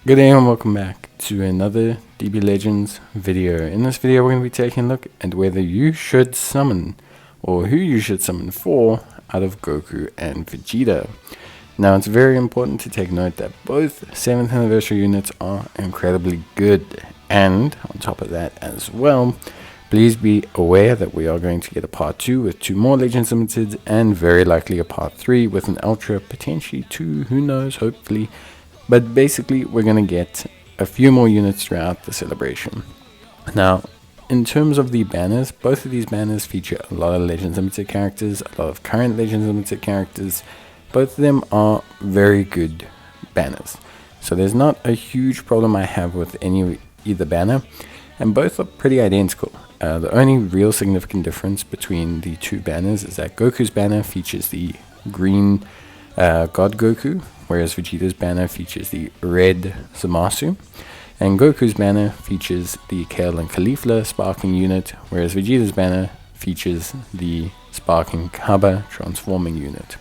Good day and welcome back to another DB Legends video. In this video we're going to be taking a look at whether you should summon or who you should summon for out of Goku and Vegeta. Now it's very important to take note that both 7th anniversary units are incredibly good, and on top of that as well, please be aware that we are going to get a part 2 with 2 more Legends Limited and very likely a part 3 with an Ultra, potentially 2, who knows, hopefully. But basically, we're going to get a few more units throughout the celebration. Now, in terms of the banners, both of these banners feature a lot of Legends Limited characters, a lot of current Legends Limited characters. Both of them are very good banners. So there's not a huge problem I have with either banner, and both are pretty identical. The only real significant difference between the two banners is that Goku's banner features the green God Goku, whereas Vegeta's banner features the red Zamasu, and Goku's banner features the Kale and Caulifla sparking unit, whereas Vegeta's banner features the sparking Kaba transforming unit.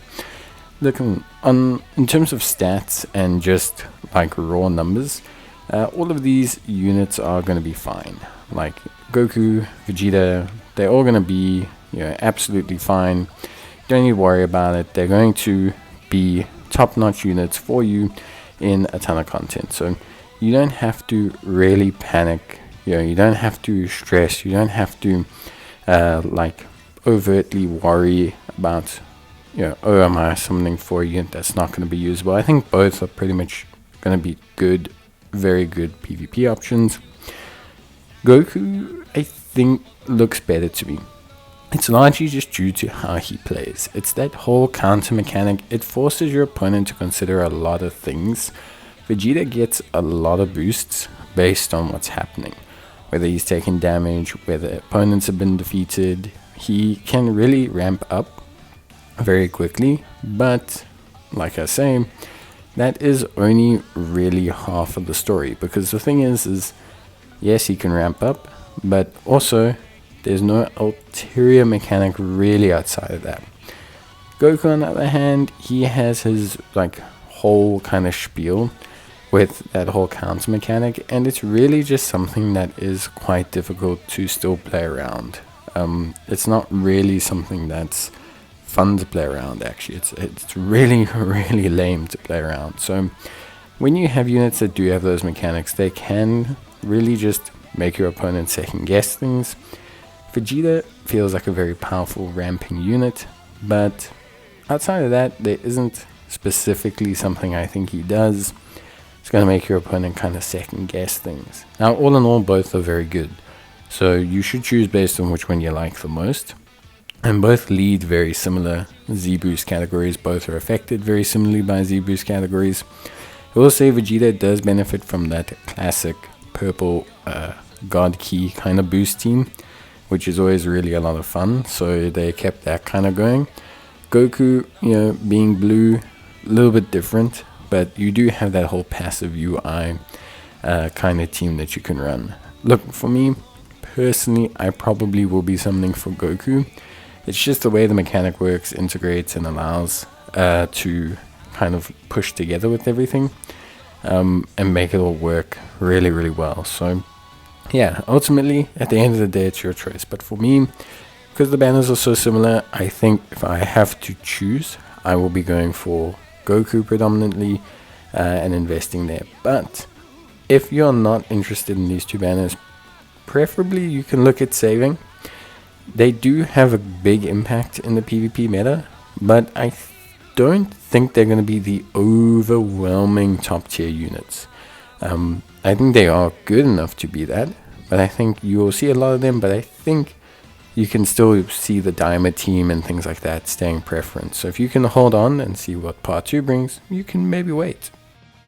Looking in terms of stats and just like raw numbers, all of these units are going to be fine. Like Goku, Vegeta, they're all going to be absolutely fine. Don't need to worry about it. They're going to be top-notch units for you in a ton of content, so you don't have to really panic. You don't have to stress. You don't have to like overtly worry about oh, am I summoning for a unit that's not going to be usable. I think both are pretty much going to be good, very good PvP options. Goku, I think, looks better to me. It's largely just due to how he plays. It's that whole counter mechanic. It forces your opponent to consider a lot of things. Vegeta gets a lot of boosts based on what's happening. Whether he's taking damage, whether opponents have been defeated, he can really ramp up very quickly. But, like I say, that is only really half of the story. Because the thing is yes, he can ramp up, but also there's no ulterior mechanic really outside of that. Goku, on the other hand, he has his whole kind of spiel with that whole counter mechanic, and it's really just something that is quite difficult to still play around. It's not really something that's fun to play around, actually. It's really, really lame to play around. So when you have units that do have those mechanics, they can really just make your opponent second guess things. Vegeta feels like a very powerful ramping unit, but outside of that, there isn't specifically something I think he does. It's going to make your opponent kind of second guess things. Now, all in all, both are very good. So you should choose based on which one you like the most. And both lead very similar Z-Boost categories. Both are affected very similarly by Z-Boost categories. I will say Vegeta does benefit from that classic purple God Key kind of boost team, which is always really a lot of fun, so they kept that kind of going. Goku, being blue, a little bit different, but you do have that whole passive UI kind of team that you can run. Look, for me, personally, I probably will be summoning for Goku. It's just the way the mechanic works, integrates, and allows to kind of push together with everything and make it all work really, really well. So yeah, ultimately, at the end of the day, it's your choice. But for me, because the banners are so similar, I think if I have to choose, I will be going for Goku predominantly and investing there. But if you're not interested in these two banners, preferably you can look at saving. They do have a big impact in the PvP meta, but I don't think they're going to be the overwhelming top tier units. I think they are good enough to be that, but I think you will see a lot of them, but I think you can still see the Diamond team and things like that staying preference. So if you can hold on and see what part 2 brings, you can maybe wait.